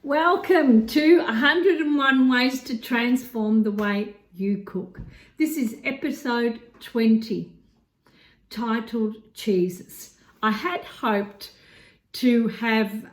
Welcome to 101 Ways to Transform the Way You Cook. This is episode 20, titled Cheeses. I had hoped to have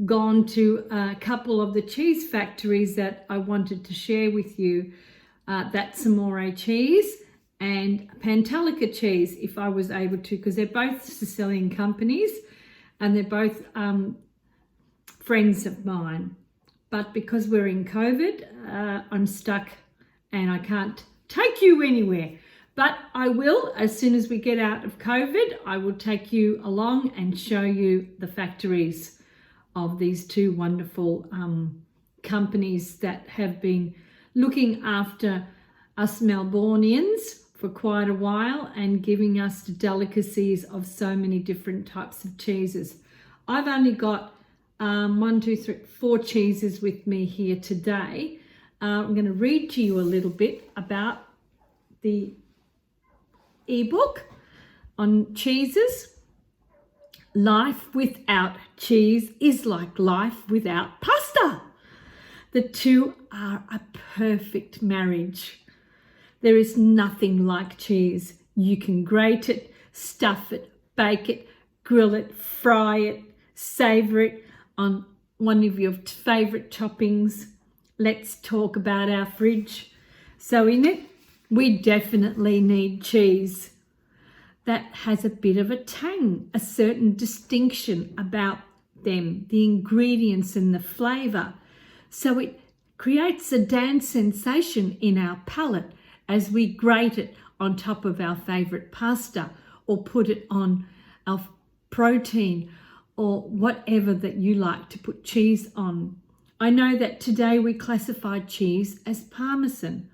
gone to a couple of the cheese factories that I wanted to share with you. That's Amore cheese and Pantalica cheese, if I was able to, because they're both Sicilian companies and they're both friends of mine. But because we're in COVID, I'm stuck and I can't take you anywhere. But I will, as soon as we get out of COVID, I will take you along and show you the factories of these two wonderful companies that have been looking after us Melbourneians for quite a while and giving us the delicacies of so many different types of cheeses. I've only got 4 cheeses with me here today. I'm going to read to you a little bit about the ebook on cheeses. Life without cheese is like life without pasta. The two are a perfect marriage. There is nothing like cheese. You can grate it, stuff it, bake it, grill it, fry it, savor it on one of your favorite toppings. Let's talk about our fridge. So in it, we definitely need cheese that has a bit of a tang, a certain distinction about them, the ingredients and the flavor. So it creates a dance sensation in our palate as we grate it on top of our favorite pasta or put it on our protein or whatever that you like to put cheese on. I know that today we classify cheese as Parmesan,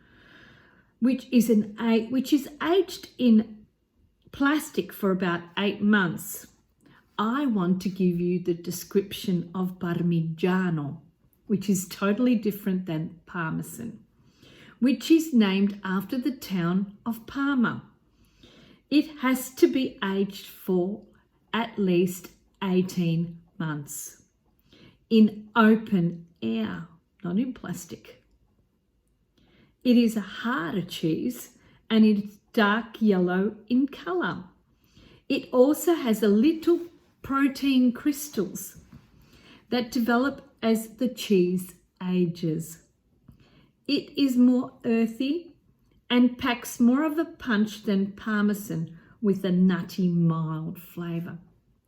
which is aged in plastic for about 8 months. I want to give you the description of Parmigiano, which is totally different than Parmesan, which is named after the town of Parma. It has to be aged for at least 18 months in open air, not in plastic. It is a harder cheese and it's dark yellow in colour. It also has a little protein crystals that develop as the cheese ages. It is more earthy and packs more of a punch than Parmesan with a nutty, mild flavour.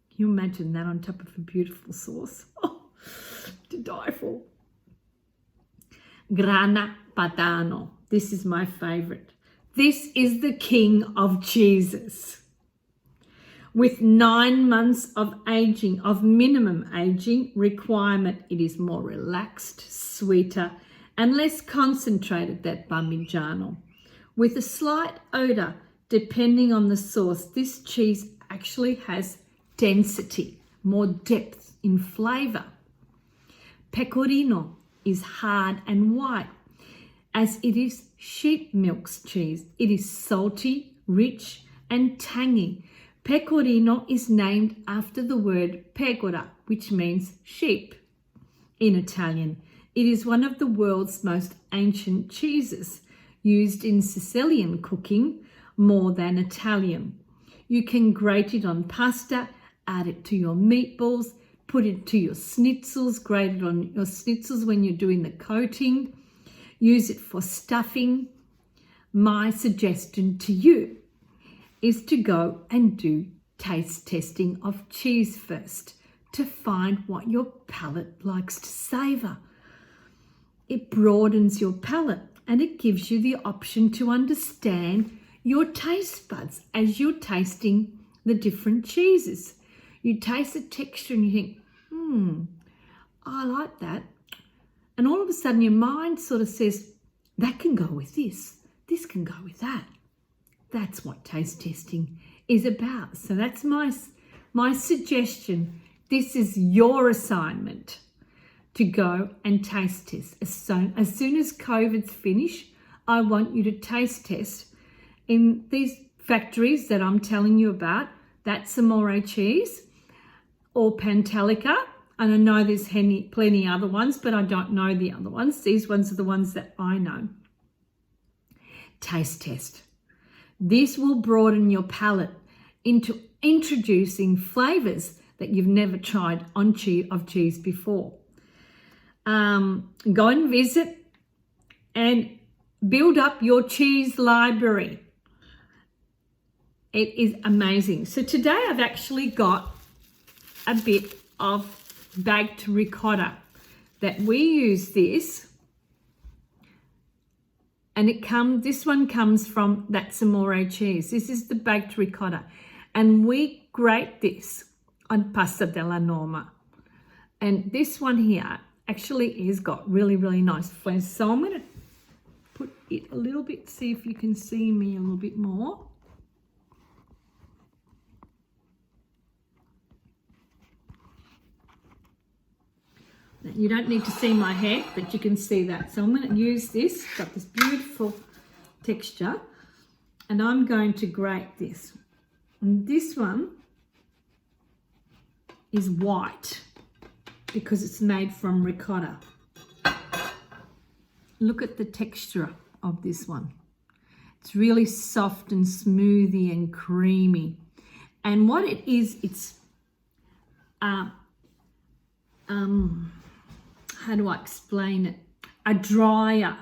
Can you imagine that on top of a beautiful sauce? Oh, to die for. Grana Padano. This is my favourite. This is the king of cheeses. With 9 months of aging, of minimum aging requirement, it is more relaxed, sweeter, and less concentrated than Parmigiano. With a slight odour, depending on the sauce, this cheese actually has density, more depth in flavour. Pecorino is hard and white, as it is sheep milk cheese. It is salty, rich, and tangy. Pecorino is named after the word pecora, which means sheep in Italian. It is one of the world's most ancient cheeses, used in Sicilian cooking more than Italian. You can grate it on pasta, add it to your meatballs, put it to your schnitzels, grate it on your schnitzels when you're doing the coating. Use it for stuffing. My suggestion to you is to go and do taste testing of cheese first to find what your palate likes to savour. It broadens your palate and it gives you the option to understand your taste buds as you're tasting the different cheeses. You taste the texture and you think, I like that. And all of a sudden your mind sort of says, that can go with this can go with that. That's what taste testing is about. So that's my suggestion. This is your assignment to go and taste test. As soon as COVID's finished, I want you to taste test in these factories that I'm telling you about. That's Amore cheese or Pantalica And I know there's plenty other ones, but I don't know the other ones. These ones are the ones that I know. Taste test. This will broaden your palate into introducing flavours that you've never tried of cheese before. Go and visit and build up your cheese library. It is amazing. So today I've actually got a bit of baked ricotta that we use this, and this one comes from that Amore cheese. This is the baked ricotta, and we grate this on pasta della norma. And this one here actually has got really, really nice flavors. So I'm going to put it a little bit, see if you can see me a little bit more. You don't need to see my head, but you can see that. So I'm going to use this, got this beautiful texture, and I'm going to grate this. And this one is white because it's made from ricotta. Look at the texture of this one. It's really soft and smoothie and creamy. And what it is, it's how do I explain it? A drier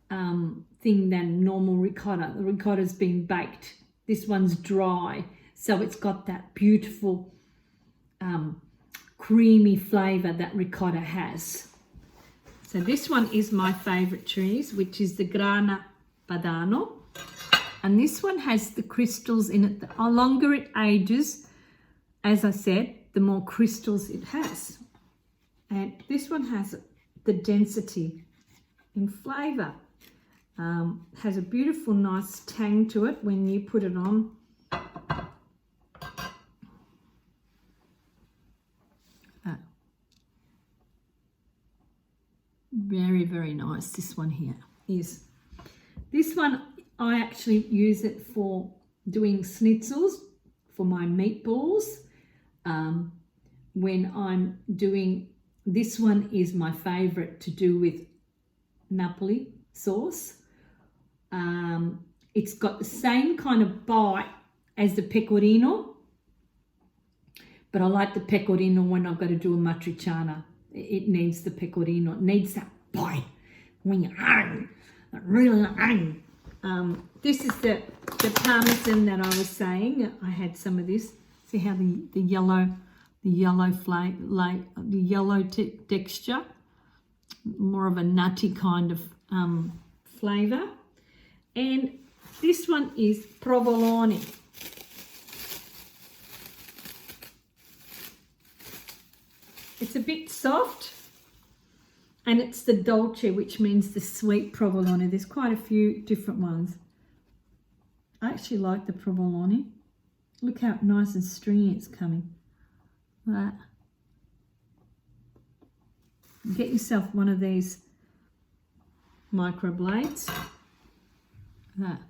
thing than normal ricotta. The ricotta's been baked. This one's dry, so it's got that beautiful creamy flavour that ricotta has. So this one is my favourite cheese, which is the grana padano, and this one has the crystals in it. The longer it ages, as I said, the more crystals it has. And this one has the density in flavour. Has a beautiful, nice tang to it when you put it on. Very, very nice. This one here is. This one, I actually use it for doing schnitzels, for my meatballs. When I'm doing, this one is my favourite to do with Napoli sauce. It's got the same kind of bite as the pecorino, but I like the pecorino when I've got to do a matriciana. It needs the pecorino. It needs that bite when you're really. This is the parmesan that I was saying. I had some of this. See how the yellow texture, more of a nutty kind of flavour. And this one is provolone. It's a bit soft, and it's the dolce, which means the sweet provolone. There's quite a few different ones. I actually like the provolone. Look how nice and stringy it's coming. That. Get yourself one of these microblades. That.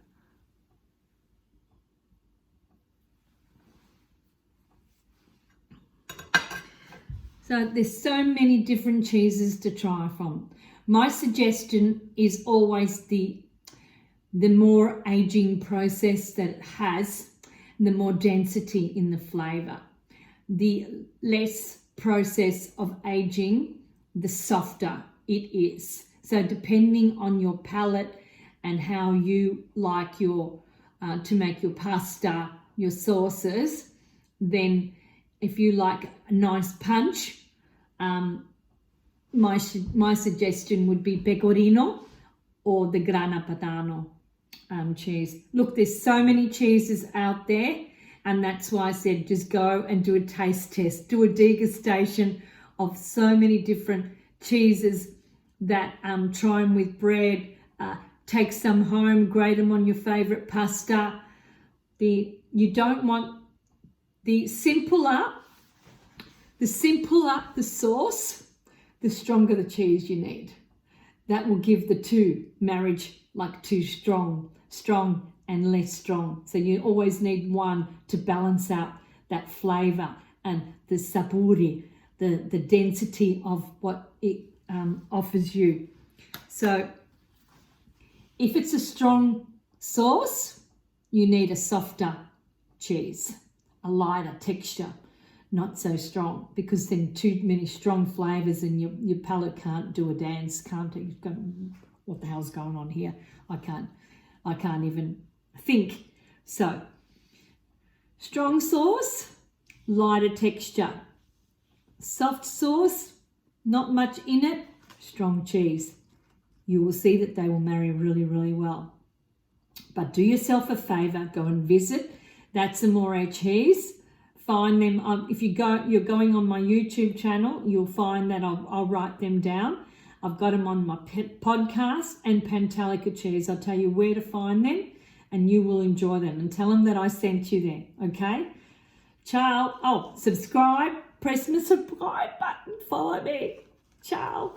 So there's so many different cheeses to try from. My suggestion is always the more aging process that it has, the more density in the flavour. The less process of aging, the softer it is. So depending on your palate and how you like your to make your pasta, your sauces, then if you like a nice punch, my suggestion would be pecorino or the grana padano cheese. Look, there's so many cheeses out there, and that's why I said just go and do a taste test, do a degustation of so many different cheeses that try them with bread, take some home, grate them on your favourite pasta. You don't want the simpler the sauce, the stronger the cheese you need. That will give the two marriage like too strong and less strong. So you always need one to balance out that flavour and the sapore, the density of what it offers you. So if it's a strong sauce, you need a softer cheese, a lighter texture, not so strong, because then too many strong flavors and your palate can't do a dance, can't it? You've got, what the hell's going on here? I can't even think. So strong sauce, lighter texture. Soft sauce, not much in it, strong cheese. You will see that they will marry really, really well. But do yourself a favor, go and visit That's Amore Cheese. Find them. If you're going on my YouTube channel, you'll find that I'll write them down. I've got them on my podcast and Pantalica Cheese. I'll tell you where to find them and you will enjoy them. And tell them that I sent you there, okay? Ciao. Oh, subscribe. Press the subscribe button. Follow me. Ciao.